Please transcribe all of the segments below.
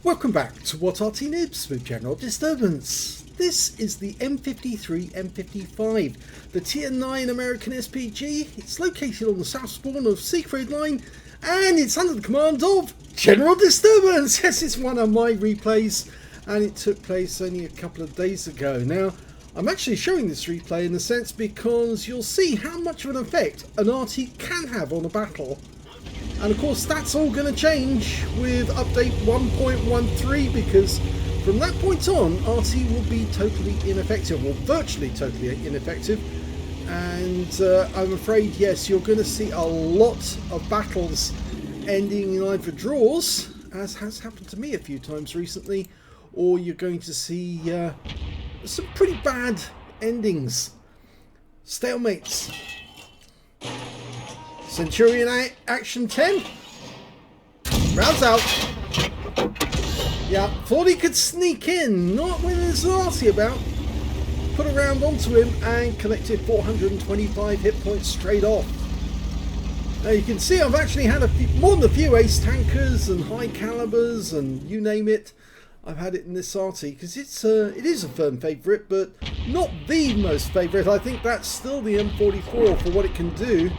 Welcome back to what Arty Noobs with General Disturbance. This is the M53 M55, the Tier 9 American SPG. It's located on the south spawn of Siegfried Line and it's under the command of General Disturbance. Yes, it's one of my replays and it took place only a couple of days ago. Now, I'm actually showing this replay in a sense because you'll see how much of an effect an Arty can have on a battle. And of course that's all going to change with update 1.13, because from that point on Arty will be totally ineffective, or virtually totally ineffective. And I'm afraid, yes, you're going to see a lot of battles ending in either draws, as has happened to me a few times recently, or you're going to see some pretty bad endings. Stalemates. Centurion Action 10. Rounds out. Yeah, thought he could sneak in. Not when there's an Arty about. Put a round onto him and collected 425 hit points straight off. Now you can see I've actually had more than a few ace tankers and high calibers and you name it. I've had it in this Arty because it is a firm favourite, but not the most favourite. I think that's still the M44 for what it can do.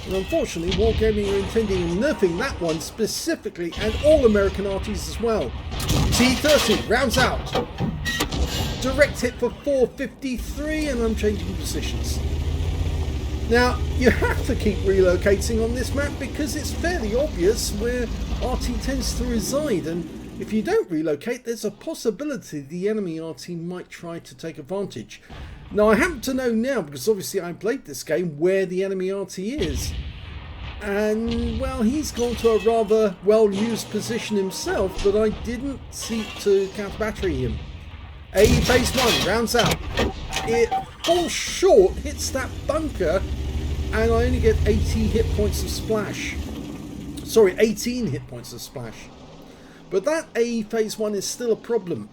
And unfortunately, Wargaming are intending on nerfing that one specifically, and all American Artys as well. T30 rounds out. Direct hit for 453, and I'm changing positions. Now, you have to keep relocating on this map because it's fairly obvious where Arty tends to reside, and if you don't relocate, there's a possibility the enemy Arty might try to take advantage. Now, I happen to know now, because obviously I played this game, where the enemy Arty is. And, well, he's gone to a rather well-used position himself, but I didn't seek to counter-battery him. A phase 1, rounds out. It falls short, hits that bunker, and I only get 80 hit points of splash. Sorry, 18 hit points of splash. But that A phase 1 is still a problem.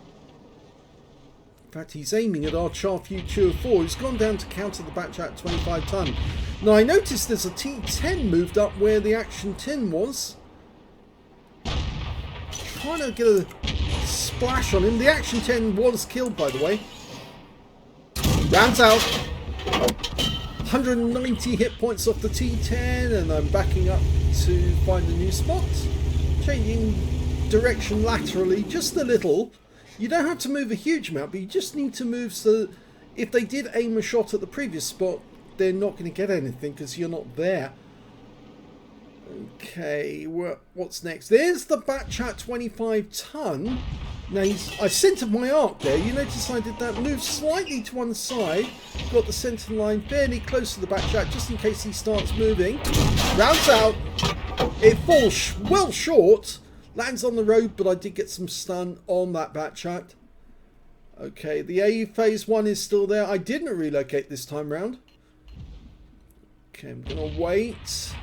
In fact, he's aiming at our Charfu 204, who's gone down to counter the batch at 25 ton. Now, I noticed there's a T10 moved up where the Action 10 was. Trying to get a splash on him. The Action 10 was killed, by the way. Rounds out. 190 hit points off the T10, and I'm backing up to find a new spot. Changing direction laterally just a little. You don't have to move a huge amount, but you just need to move so that if they did aim a shot at the previous spot, they're not going to get anything because you're not there. Okay, what's next? There's the batch at 25 ton. Now, I centered my arc there. You notice I did that move slightly to one side. Got the center line fairly close to the batch at just in case he starts moving. Rounds out. It falls well short. Lands on the road, but I did get some stun on that batch at. Okay, the A phase 1 is still there. I didn't relocate this time round. Okay, I'm going to wait.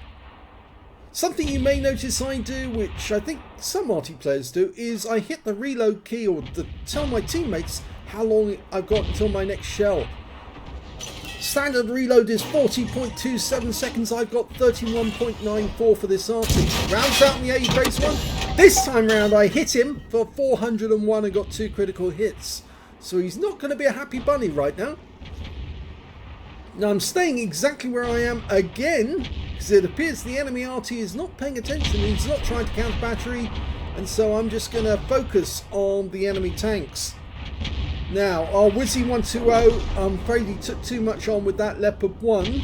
Something you may notice I do, which I think some Arty players do, is I hit the reload key or tell my teammates how long I've got until my next shell. Standard reload is 40.27 seconds. I've got 31.94 for this Arty. Rounds out in the A phase 1. This time round I hit him for 401 and got 2 critical hits. So he's not going to be a happy bunny right now. Now I'm staying exactly where I am again, because it appears the enemy Arty is not paying attention. He's not trying to counter battery, and so I'm just going to focus on the enemy tanks. Now, our Wizzy 120, I'm afraid he took too much on with that Leopard 1.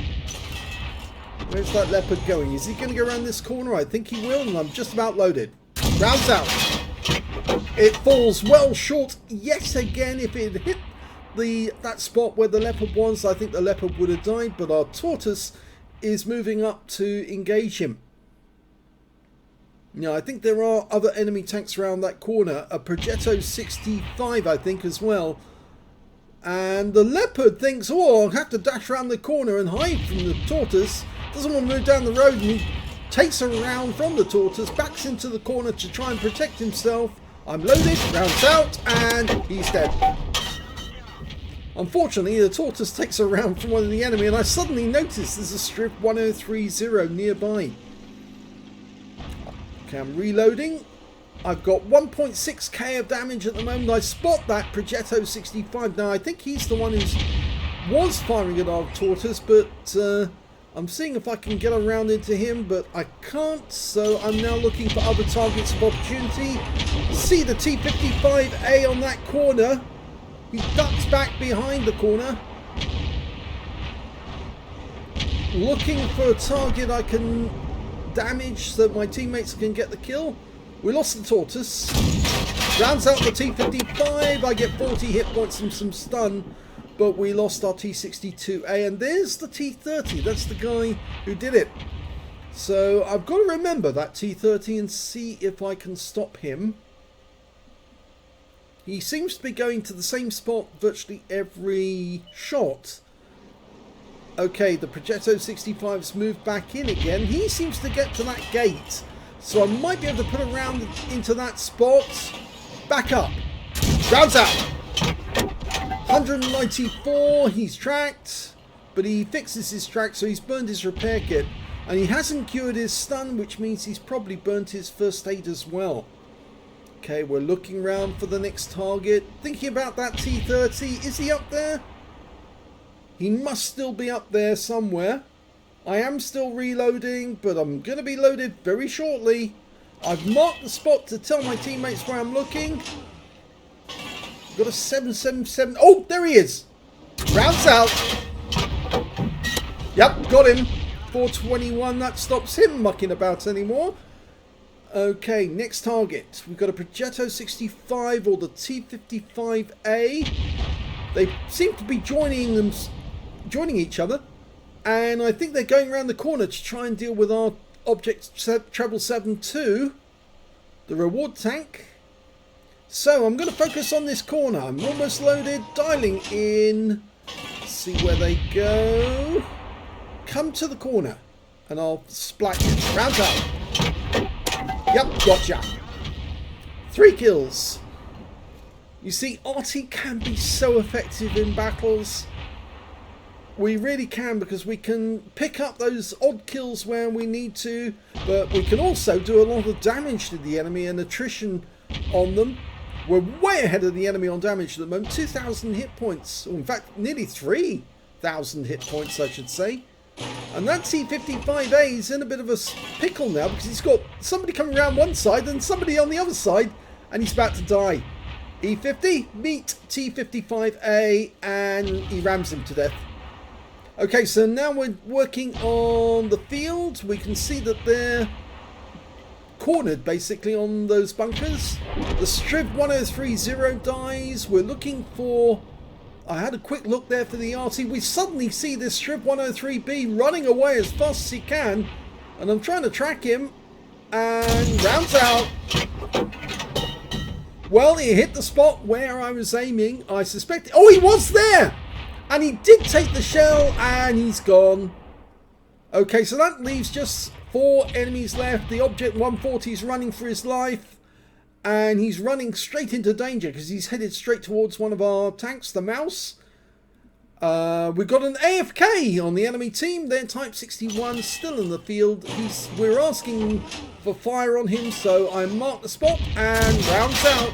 Where's that Leopard going? Is he going to go around this corner? I think he will, and I'm just about loaded. Rounds out. It falls well short yet again. If it hit that spot where the Leopard was, I think the Leopard would have died, but our Tortoise is moving up to engage him. Now, I think there are other enemy tanks around that corner. A Progetto 65, I think, as well. And the Leopard thinks, oh, I'll have to dash around the corner and hide from the Tortoise. Doesn't want to move down the road, and he takes a round from the Tortoise, backs into the corner to try and protect himself. I'm loaded, rounds out, and he's dead. Unfortunately, the Tortoise takes a round from one of the enemy, and I suddenly notice there's a strip 1030 nearby. Okay, I'm reloading. I've got 1.6k of damage at the moment. I spot that Progetto 65. Now, I think he's the one who was firing at our Tortoise, but I'm seeing if I can get around into him, but I can't. So I'm now looking for other targets of opportunity. See the T55A on that corner. He ducks back behind the corner. Looking for a target I can damage so that my teammates can get the kill. We lost the Tortoise. Rounds out the T55. I get 40 hit points and some stun. But we lost our T62A. And there's the T30. That's the guy who did it. So I've got to remember that T30 and see if I can stop him. He seems to be going to the same spot virtually every shot. Okay, the Progetto 65's moved back in again. He seems to get to that gate. So I might be able to put a round into that spot. Back up. Rounds out. 194. He's tracked. But he fixes his track, so he's burned his repair kit. And he hasn't cured his stun, which means he's probably burnt his first aid as well. Okay, we're looking around for the next target. Thinking about that T30. Is he up there? He must still be up there somewhere. I am still reloading, but I'm going to be loaded very shortly. I've marked the spot to tell my teammates where I'm looking. Got a 777. Oh, there he is. Rounds out. Yep, got him. 421. That stops him mucking about anymore. Okay, next target. We've got a Progetto 65 or the T55A. They seem to be joining each other. And I think they're going around the corner to try and deal with our Object Treble 7-2, the reward tank. So I'm going to focus on this corner. I'm almost loaded, dialing in. Let's see where they go. Come to the corner and I'll splat you. Round up. Yep, gotcha. 3 kills. You see, Arty can be so effective in battles. We really can, because we can pick up those odd kills where we need to, but we can also do a lot of damage to the enemy and attrition on them. We're way ahead of the enemy on damage at the moment. 2,000 hit points, or in fact nearly 3,000 hit points I should say. And that T55A is in a bit of a pickle now, because he's got somebody coming around one side and somebody on the other side, and he's about to die. E50, meet T55A, and he rams him to death. Okay, so now we're working on the field. We can see that they're cornered basically on those bunkers. The Striv 1030 dies. We're looking for... I had a quick look there for the Arty. We suddenly see this Striv 103B running away as fast as he can. And I'm trying to track him. And rounds out. Well, he hit the spot where I was aiming. I suspect... Oh, he was there! And he did take the shell, and he's gone. Okay, so that leaves just 4 enemies left. The Object 140 is running for his life. And he's running straight into danger, because he's headed straight towards one of our tanks, the Mouse. We've got an AFK on the enemy team. They're Type 61, still in the field. We're asking for fire on him, so I mark the spot, and rounds out.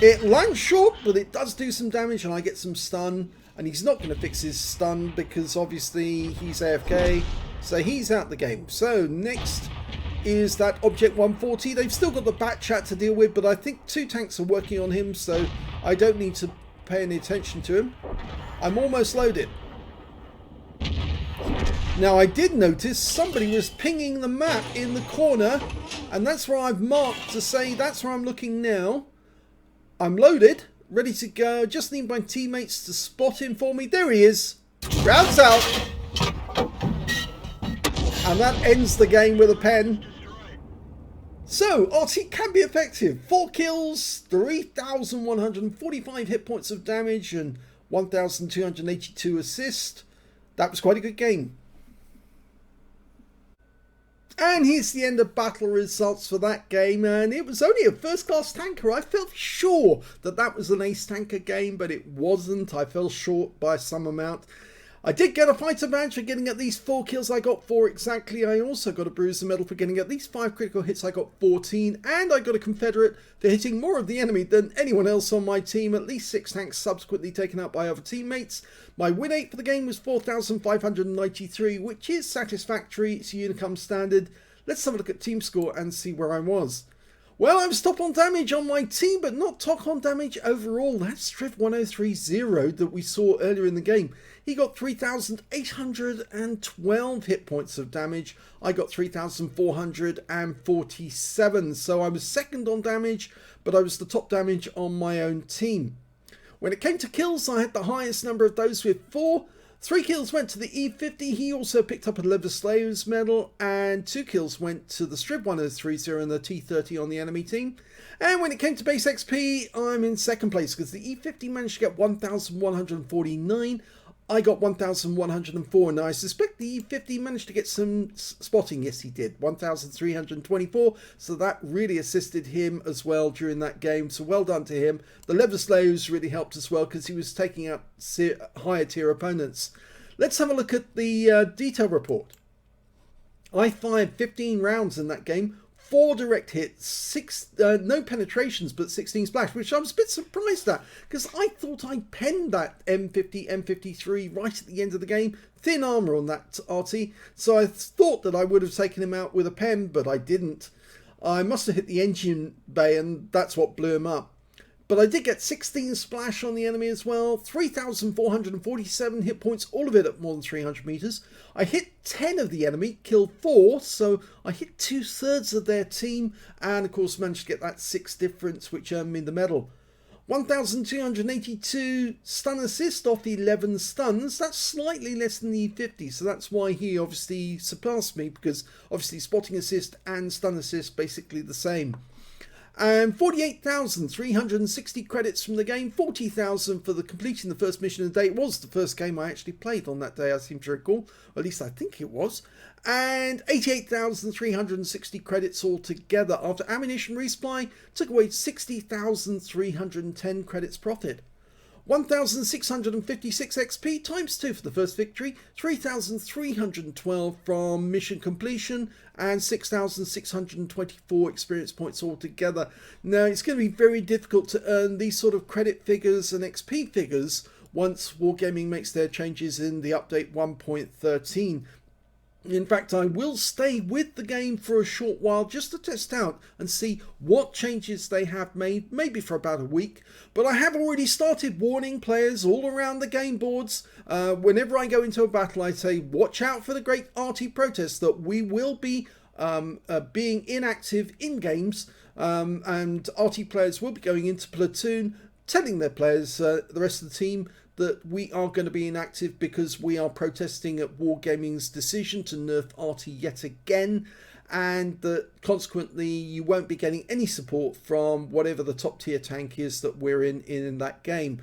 It lands short, but it does do some damage, and I get some stun. And he's not going to fix his stun because obviously he's AFK, so he's out the game. So next is that Object 140. They've still got the bat chat to deal with, but I think 2 tanks are working on him, so I don't need to pay any attention to him. I'm almost loaded. Now I did notice somebody was pinging the map in the corner, and that's where I've marked to say that's where I'm looking now. I'm loaded, ready to go. Just need my teammates to spot him for me. There he is. Rounds out. And that ends the game with a pen. So, Arty can be effective. 4 kills, 3,145 hit points of damage, and 1,282 assists. That was quite a good game. And here's the end of battle results for that game, and it was only a first class tanker. I felt sure that that was an ace tanker game, but it wasn't. I fell short by some amount. I did get a fighter badge for getting at least 4 kills. I got 4 exactly. I also got a bruiser medal for getting at least 5 critical hits. I got 14. And I got a Confederate for hitting more of the enemy than anyone else on my team. At least 6 tanks subsequently taken out by other teammates. My win rate for the game was 4,593, which is satisfactory. It's Unicum standard. Let's have a look at team score and see where I was. Well, I was top on damage on my team, but not top on damage overall. That's Striv 1030 that we saw earlier in the game. He got 3,812 hit points of damage. I got 3,447. So I was second on damage, but I was the top damage on my own team. When it came to kills, I had the highest number of those with 4. 3 kills went to the E50. He also picked up a Leather Slaves medal, and 2 kills went to the Striv 1030 and the T30 on the enemy team. And when it came to base XP, I'm in second place because the E50 managed to get 1,149. I got 1,104. Now I suspect the E50 managed to get some spotting. Yes, he did. 1,324. So that really assisted him as well during that game. So well done to him. The Leather Slaves really helped as well because he was taking out higher tier opponents. Let's have a look at the detail report. I fired 15 rounds in that game. 4 direct hits, no penetrations, but 16 splash, which I was a bit surprised at, because I thought I penned that M53 right at the end of the game. Thin armor on that Arty, so I thought that I would have taken him out with a pen, but I didn't. I must have hit the engine bay, and that's what blew him up. But I did get 16 splash on the enemy as well, 3,447 hit points, all of it at more than 300 meters. I hit 10 of the enemy, killed 4, so I hit 2/3 of their team, and of course managed to get that 6 difference, which earned me the medal. 1,282 stun assist off 11 stuns. That's slightly less than the E50, so that's why he obviously surpassed me, because obviously spotting assist and stun assist basically the same. And 48,360 credits from the game, 40,000 for the completing the first mission of the day. It was the first game I actually played on that day, I seem to recall. Or at least I think it was. And 88,360 credits altogether. After ammunition resupply, took away 60,310 credits profit. 1,656 XP times 2 for the first victory, 3,312 from mission completion, and 6,624 experience points altogether. Now, it's going to be very difficult to earn these sort of credit figures and XP figures once Wargaming makes their changes in the update 1.13. In fact, I will stay with the game for a short while just to test out and see what changes they have made, maybe for about a week. But I have already started warning players all around the game boards. Whenever I go into a battle, I say, watch out for the great Arty protest, that we will be being inactive in games, and Arty players will be going into platoon, telling their players, the rest of the team, that we are going to be inactive because we are protesting at Wargaming's decision to nerf Arty yet again, and that consequently you won't be getting any support from whatever the top tier tank is that we're in that game.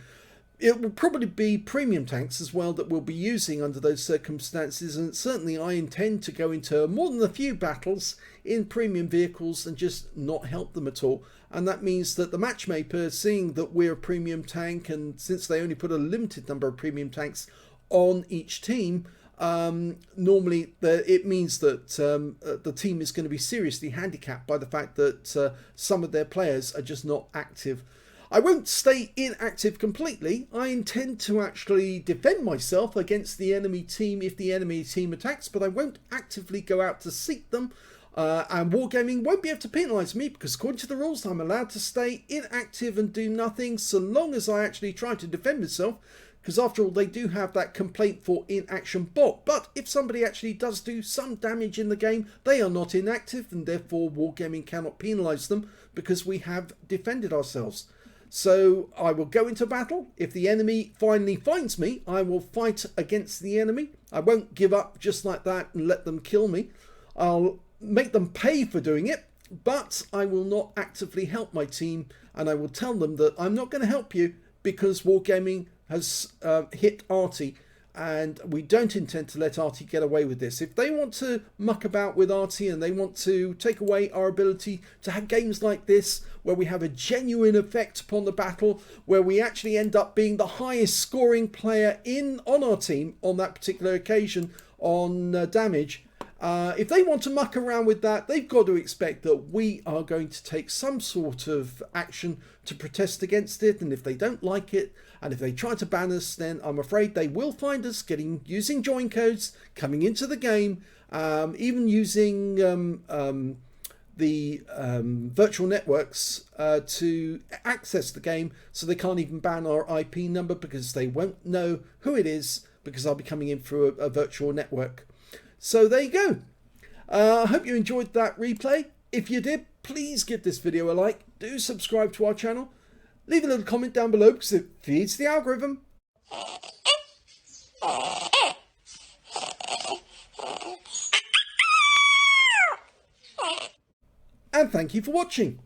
It will probably be premium tanks as well that we'll be using under those circumstances, and certainly I intend to go into more than a few battles in premium vehicles and just not help them at all. And that means that the matchmaker, seeing that we're a premium tank, and since they only put a limited number of premium tanks on each team, normally it means that the team is going to be seriously handicapped by the fact that some of their players are just not active. I won't stay inactive completely. I intend to actually defend myself against the enemy team if the enemy team attacks, but I won't actively go out to seek them. And Wargaming won't be able to penalise me because according to the rules I'm allowed to stay inactive and do nothing so long as I actually try to defend myself, because after all they do have that complaint for inaction bot. But if somebody actually does do some damage in the game, they are not inactive, and therefore Wargaming cannot penalise them because we have defended ourselves. So I will go into battle. If the enemy finally finds me, I will fight against the enemy. I won't give up just like that and let them kill me. I'll make them pay for doing it, but I will not actively help my team, and I will tell them that I'm not going to help you because Wargaming has hit Arty, and we don't intend to let Arty get away with this. If they want to muck about with Arty and they want to take away our ability to have games like this, where we have a genuine effect upon the battle, where we actually end up being the highest scoring player on our team on that particular occasion on damage, if they want to muck around with that, they've got to expect that we are going to take some sort of action to protest against it. And if they don't like it, and if they try to ban us, then I'm afraid they will find us using join codes, coming into the game, even using the virtual networks to access the game, so they can't even ban our IP number because they won't know who it is, because I'll be coming in through a virtual network. So there you go. I hope you enjoyed that replay. If you did, please give this video a like. Do subscribe to our channel. Leave a little comment down below because it feeds the algorithm. And thank you for watching.